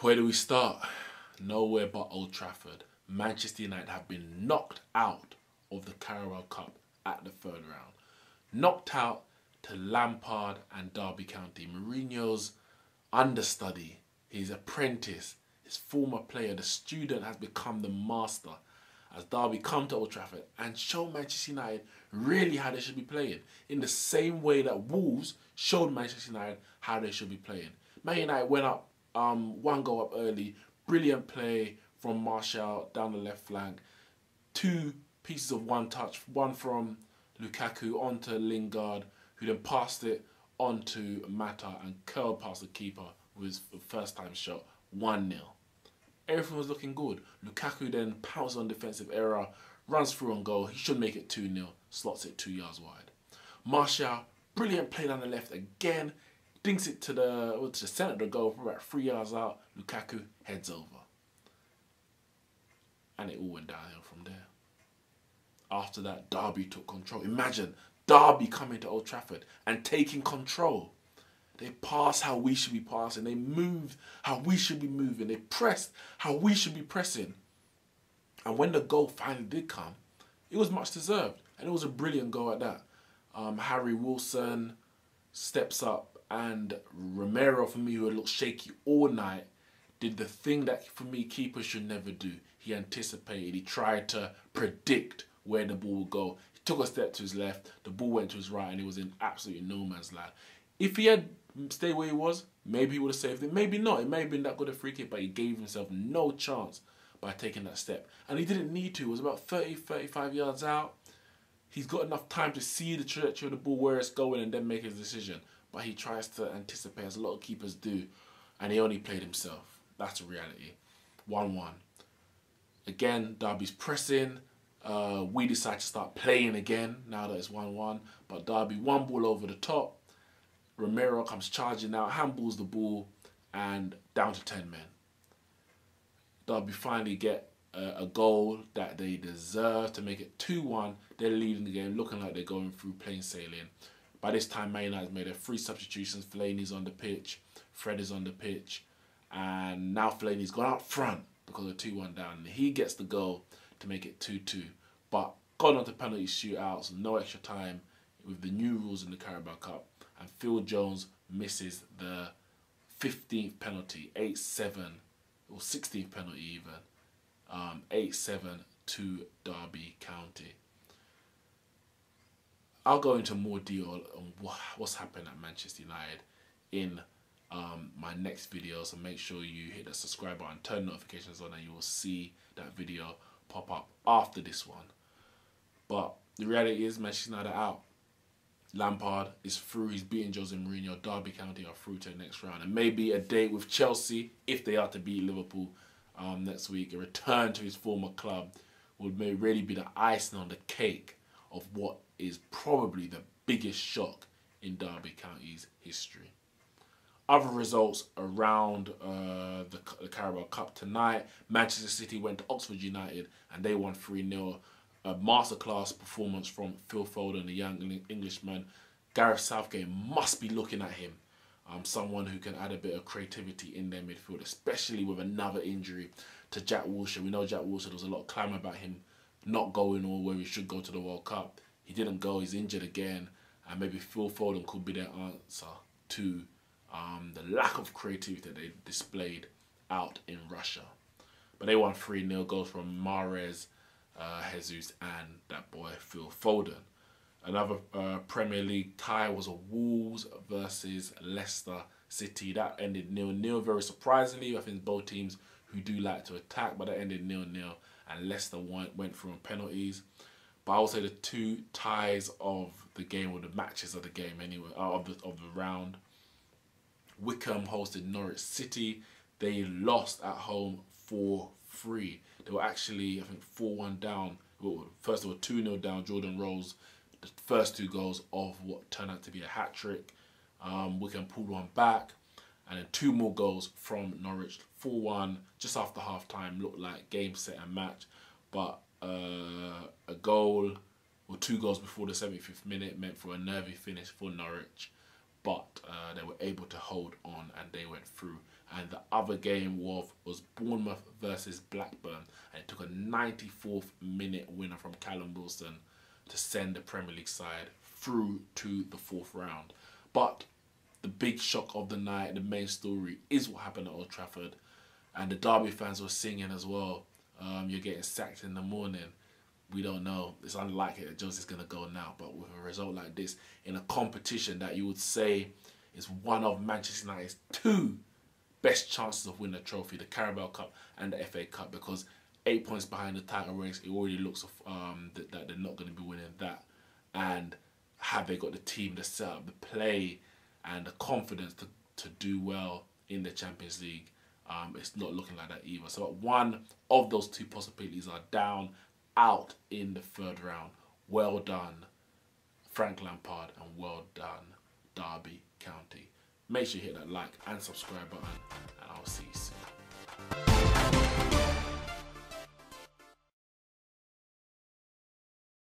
Where do we start? Nowhere but Old Trafford. Manchester United have been knocked out of the Carabao Cup at the third round. Knocked out to Lampard and Derby County. Mourinho's understudy, his apprentice, his former player, the student has become the master as Derby come to Old Trafford and show Manchester United really how they should be playing. In the same way that Wolves showed Manchester United how they should be playing. Man United went up, one goal up early. Brilliant play from Martial down the left flank. Two pieces of one touch. One from Lukaku onto Lingard, who then passed it onto Mata and curled past the keeper with his first time shot. 1-0. Everything was looking good. Lukaku then pounced on defensive error, runs through on goal. He should make it 2-0, slots it 2 yards wide. Martial, brilliant play down the left again, dinks it to the centre of the goal, about 3 yards out. Lukaku heads over. And it all went downhill from there. After that, Derby took control. Imagine Derby coming to Old Trafford and taking control. They passed how we should be passing. They moved how we should be moving. They pressed how we should be pressing. And when the goal finally did come, it was much deserved. And it was a brilliant goal at that. Harry Wilson steps up, and Romero, for me, who had looked shaky all night, did the thing that, for me, keepers should never do. He anticipated. He tried to predict where the ball would go. He took a step to his left. The ball went to his right, and he was in absolutely no man's land. If he had stayed where he was, maybe he would have saved it. Maybe not. It may have been that good a free kick, but he gave himself no chance by taking that step. And he didn't need to. It was about 30, 35 yards out. He's got enough time to see the trajectory of the ball, where it's going, and then make his decision. But he tries to anticipate, as a lot of keepers do, and he only played himself. That's the reality. 1-1. Again, Derby's pressing. We decide to start playing again now that it's 1-1. But Derby, one ball over the top. Romero comes charging out, handballs the ball, and down to 10 men. Derby finally get a goal that they deserve to make it 2-1. They're leading the game, looking like they're going through plain sailing. By this time, Man United's made their 3 substitutions. Fellaini's on the pitch, Fred is on the pitch, and now Fellaini's gone out front because of 2-1 down. And he gets the goal to make it 2-2. But gone on to penalty shootouts, no extra time with the new rules in the Carabao Cup. And Phil Jones misses the 15th penalty, 8-7, or 16th penalty even, 8-7 to Derby County. I'll go into more detail on what's happened at Manchester United in my next video, so make sure you hit the subscribe button, turn notifications on, and you will see that video pop up after this one. But the reality is Manchester United are out. Lampard is through. He's beating Jose Mourinho. Derby County are through to the next round. And maybe a date with Chelsea, if they are to beat Liverpool next week. A return to his former club would really be the icing on the cake of what is probably the biggest shock in Derby County's history. Other results around the Carabao Cup tonight. Manchester City went to Oxford United and they won 3-0. A masterclass performance from Phil Foden, the young Englishman. Gareth Southgate must be looking at him. Someone who can add a bit of creativity in their midfield, especially with another injury to Jack Wilshere. We know Jack Wilshere, there was a lot of clamour about him not going or where he should go to the World Cup. He didn't go, he's injured again. And maybe Phil Foden could be their answer to the lack of creativity that they displayed out in Russia. But they won 3-0, goals from Mahrez, Jesus, and that boy Phil Foden. Another Premier League tie was a Wolves versus Leicester City. That ended 0-0. Very surprisingly, I think both teams who do like to attack, but that ended 0-0, and Leicester went through on penalties. But I would say the 2 ties of the game, or the matches of the game anyway, of the round. Wickham hosted Norwich City. They lost at home 4-3. They were actually, I think, 4-1 down. Well, first they were 2-0 down. Jordan Rose, the first 2 goals of what turned out to be a hat-trick. Wickham pulled one back. And then 2 more goals from Norwich. 4-1 just after half-time. Looked like game, set and match. But a goal, or 2 goals before the 75th minute meant for a nervy finish for Norwich. but they were able to hold on and they went through. And the other game was Bournemouth versus Blackburn, and it took a 94th minute winner from Callum Wilson to send the Premier League side through to the 4th round. But the big shock of the night, the main story, is what happened at Old Trafford. And the Derby fans were singing as well. You're getting sacked in the morning. We don't know. It's unlikely that Jones is going to go now. But with a result like this, in a competition that you would say is one of Manchester United's 2 best chances of winning a trophy, the Carabao Cup and the FA Cup, because 8 points behind the title race, it already looks that they're not going to be winning that. And have they got the team to set up the play and the confidence to do well in the Champions League? It's not looking like that either. So one of those 2 possibilities are down, out in the 3rd round. Well done, Frank Lampard, and well done, Derby County. Make sure you hit that like and subscribe button, and I'll see you.